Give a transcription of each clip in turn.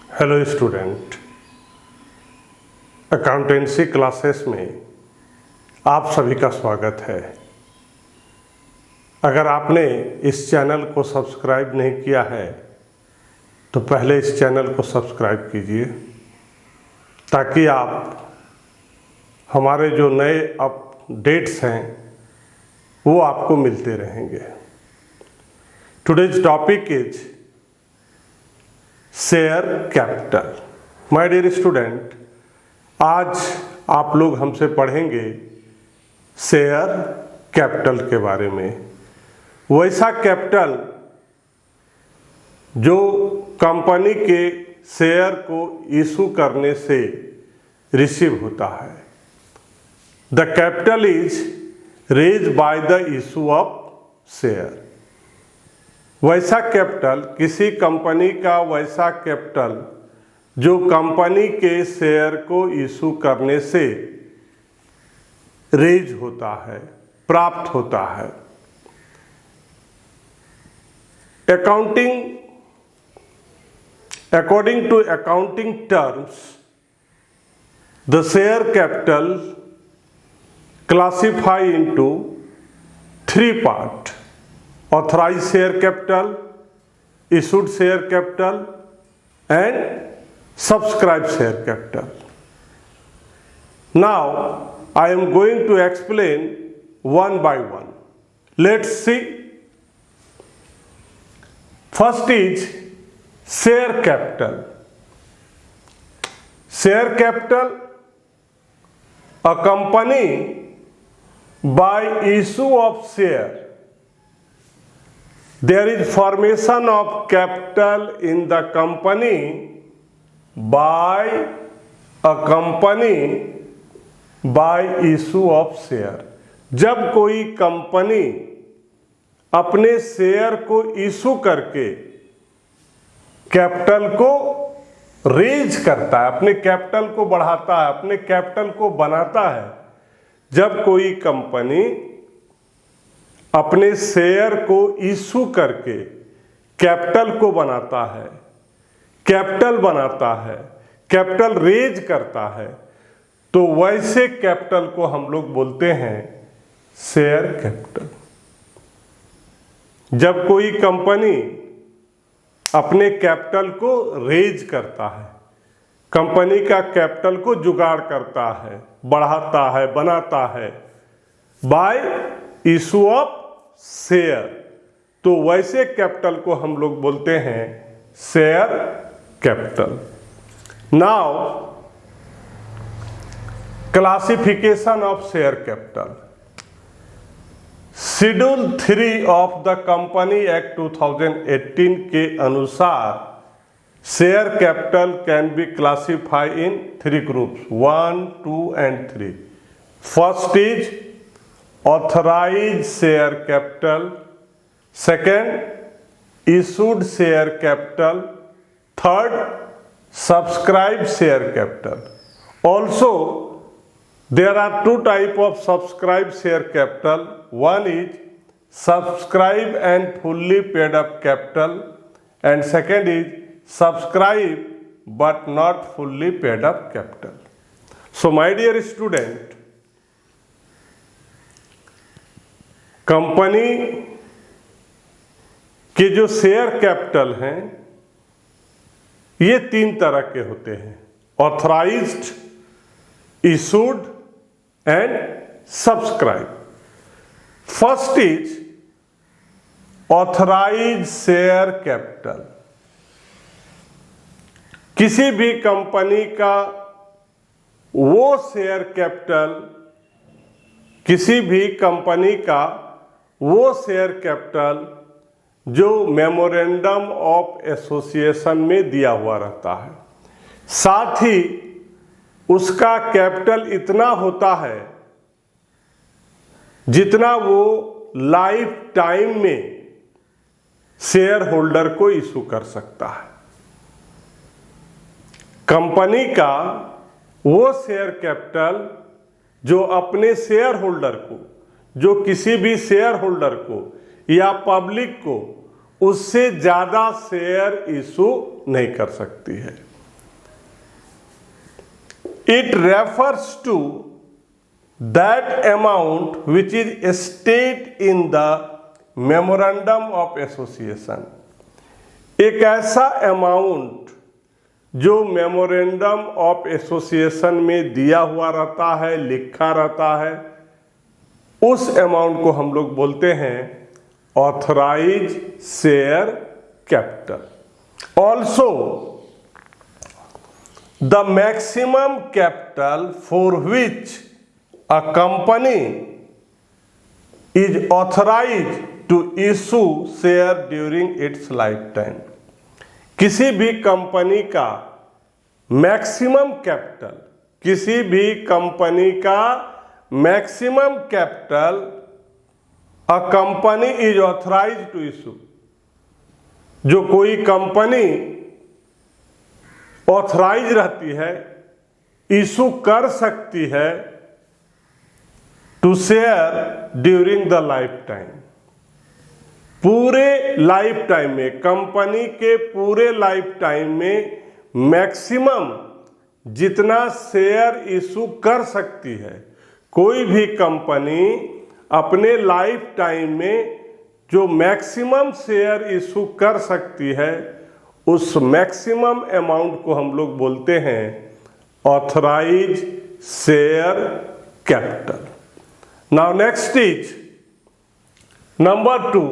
Hello student, accountancy classes में आप सभी का स्वागत है। अगर आपने इस चैनल को सब्सक्राइब नहीं किया है तो पहले इस चैनल को सब्सक्राइब कीजिए ताकि आप हमारे जो नए अपडेट्स हैं वो आपको मिलते रहेंगे। Today's topic is share capital. My dear student, आज आप लोग हमसे पढ़ेंगे शेयर कैपिटल के बारे में। वैसा कैपिटल जो कंपनी के शेयर को इशू करने से रिसीव होता है। The capital is raise by the issue of share. वैसा कैपिटल, किसी कंपनी का वैसा कैपिटल जो कंपनी के शेयर को इशू करने से रेज होता है, प्राप्त होता है। According to accounting terms, the share capital classify into three parts: authorized share capital, issued share capital and subscribed share capital. Now I am going to explain one by one. Let's see. First is share capital. Share capital, a company by issue of share. There is formation of capital in the company by a company by issue of share. जब कोई company अपने share को issue करके capital को raise करता है, अपने capital को बढ़ाता है, अपने कैपिटल को बनाता है। जब कोई कंपनी अपने शेयर को इशू करके कैपिटल को बनाता है, कैपिटल रेज करता है, तो वैसे कैपिटल को हम लोग बोलते हैं शेयर कैपिटल। जब कोई कंपनी अपने कैपिटल को रेज करता है, कंपनी का कैपिटल को जुगाड़ करता है, बढ़ाता है, बनाता है बाय इशू ऑफ शेयर, तो वैसे कैपिटल को हम लोग बोलते हैं share capital. Now classification of share capital. Schedule 3 of the company act 2018 के अनुसार share capital can be classified in 3 groups, 1, 2 and 3. First is authorized share capital, second issued share capital, third subscribed share capital. Also there are 2 types of subscribed share capital. One is subscribed and fully paid up capital, and second is subscribe but not fully paid up capital. So my dear student, company के जो share capital हैं ये 3 तरह के होते हैं: authorised, issued and subscribe. First is authorised share capital. किसी भी कंपनी का वो शेयर कैपिटल, किसी भी कंपनी का वो शेयर कैपिटल जो मेमोरेंडम ऑफ एसोसिएशन में दिया हुआ रहता है, साथ ही उसका कैपिटल इतना होता है जितना वो लाइफ टाइम में शेयर होल्डर को इशू कर सकता है। कंपनी का वो शेयर कैपिटल जो अपने शेयर होल्डर को, जो किसी भी शेयर होल्डर को या पब्लिक को उससे ज़्यादा शेयर इशू नहीं कर सकती है। It refers to that amount which is stated in the memorandum of association। एक ऐसा अमाउंट जो मेमोरेंडम ऑफ एसोसिएशन में दिया हुआ रहता है, लिखा रहता है, उस अमाउंट को हम लोग बोलते हैं authorise share capital. Also the maximum capital for which a company is authorise to issue share during its life time. किसी भी कंपनी का मैक्सिमम कैपिटल, किसी भी कंपनी का maximum capital a company is authorise to issue, जो कोई company authorise रहती है, इशू कर सकती है to share during the life time. पूरे लाइफ टाइम में, कंपनी के पूरे लाइफ टाइम में मैक्सिमम जितना शेयर इशू कर सकती है, कोई भी कंपनी अपने लाइफ टाइम में जो मैक्सिमम शेयर इशू कर सकती है, उस मैक्सिमम अमाउंट को हम लोग बोलते हैं authorise share capital. Now next is number 2,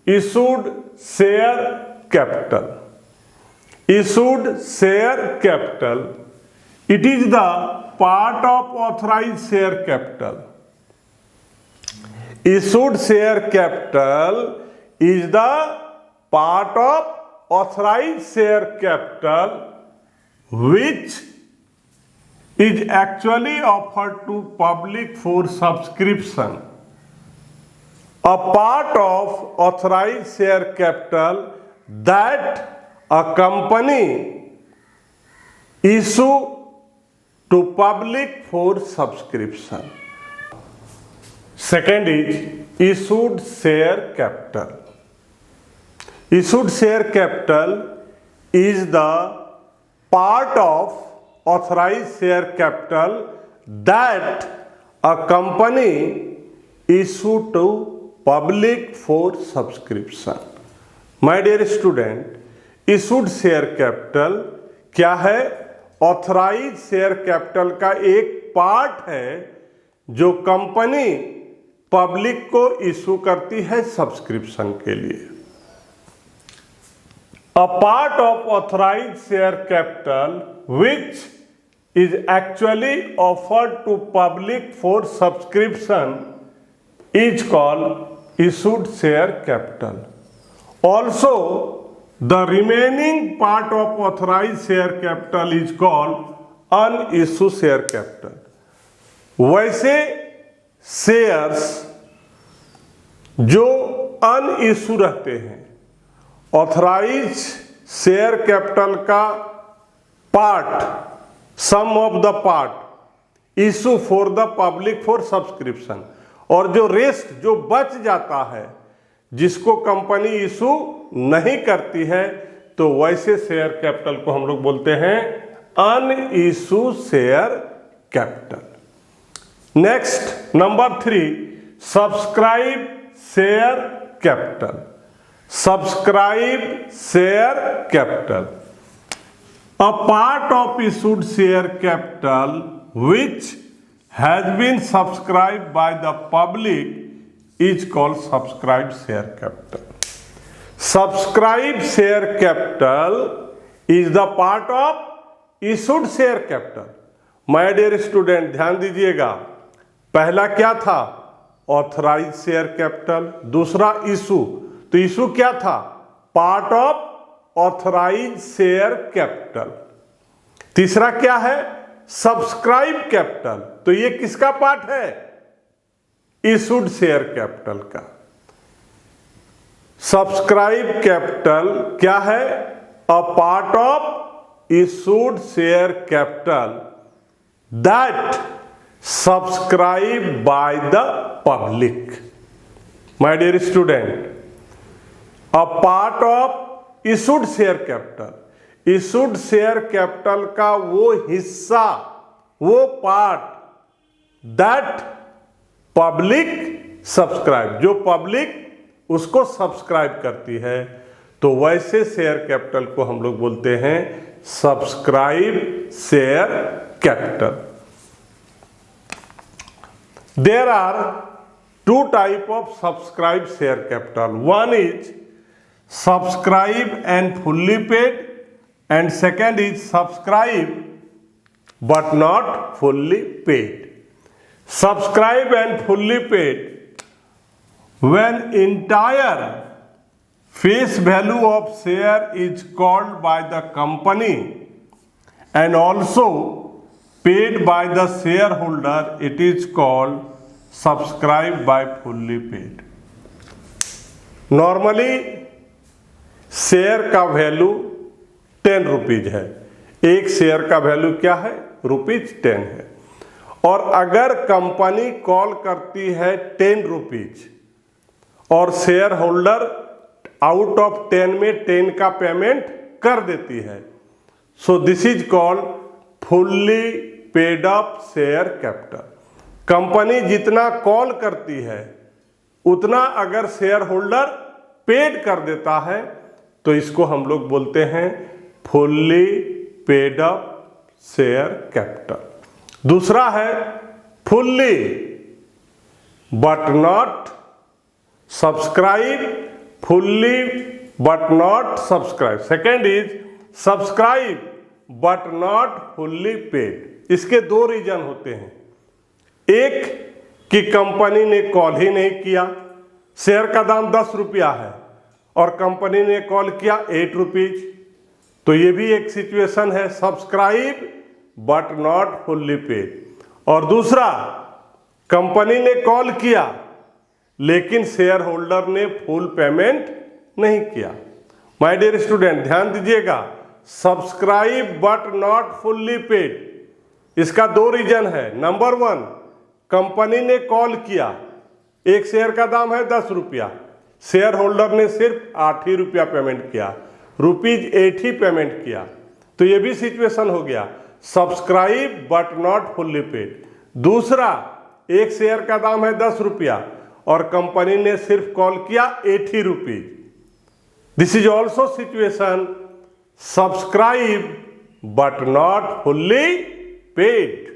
issued share capital। Issued share capital, it is the part of authorized share capital। Issued share capital is the part of authorized share capital which is actually offered to public for subscription। A part of authorized share capital that a company issue to public for subscription। Second is issued share capital। Issued share capital is the part of authorized share capital that a company issue to public for subscription। My dear student, issued share capital क्या है? Authorise share capital का एक part है जो company public को issue करती है subscription के लिए। A part of authorized share capital which is actually offered to public for subscription is called issued share capital। Also, the remaining part of authorized share capital is called unissued share capital। वैसे shares जो unissue रहते हैं, authorise share capital का part, some of the part issue for the public for subscription, और जो rest जो बच जाता है जिसको कंपनी इशू नहीं करती है, तो वैसे शेयर कैपिटल को हम लोग बोलते हैं unissued share capital. Next number 3, subscribe share capital. Subscribe share capital, a part of issued share capital which has been subscribed by the public is called subscribed share capital। Subscribed share capital is the part of issued share capital। My dear student, ध्यान दीजिएगा, पहला क्या था? Authorise share capital, दूसरा issue. तो issue क्या था? Part of authorise share capital. तीसरा क्या है? Subscribe capital. तो ये किसका पार्ट है? इशूड शेयर कैपिटल का। सब्सक्राइब कैपिटल क्या है? A part of issued share capital that subscribe by the public. My dear student, a part of issued share capital, issued share capital का वो हिस्सा वो पार्ट दैट पब्लिक सब्सक्राइब, जो public उसको subscribe करती है, तो वैसे शेयर कैपिटल को हम लोग बोलते हैं subscribe share capital. There are two type of subscribe share capital. One is subscribe and fully paid and second is subscribe but not fully paid. Subscribe and fully paid when entire face value of share is called by the company and also paid by the shareholder, it is called subscribe by fully paid. Normally share का value 10 rupees है, एक share का value क्या है, ₹10 है। और अगर company call करती है 10 रुपीज और शेयर होल्डर आउट ऑफ 10 में 10 का पेमेंट कर देती है, so this is called fully paid up share capital. Company जितना कॉल करती है उतना अगर शेयर होल्डर पेड कर देता है तो इसको हम लोग बोलते हैं fully paid up share capital. दूसरा है fully but not subscribe, fully but not subscribe. Second is subscribe but not fully paid. इसके दो रीजन होते हैं, एक कि कंपनी ने कॉल ही नहीं किया, शेयर का दाम 10 रुपया है और कंपनी ने कॉल किया 8 रुपीज, तो ये भी एक सिचुएशन है subscribe but not fully paid. और दूसरा, कंपनी ने कॉल किया लेकिन शेयर होल्डर ने फुल पेमेंट नहीं किया। माय डियर स्टूडेंट ध्यान दीजिएगा, subscribe but not fully paid, इसका दो रीजन है। नंबर 1, कंपनी ने कॉल किया, एक शेयर का दाम है 10 रुपया, शेयर होल्डर ने सिर्फ 8 ही रुपया पेमेंट किया, ₹8 ही पेमेंट किया, तो ये भी सिचुएशन हो गया subscribe but not fully paid. दूसरा, एक शेयर का दाम है 10 रुपया और कंपनी ने सिर्फ कॉल किया 8 ही rupees, this is also situation subscribe but not fully paid.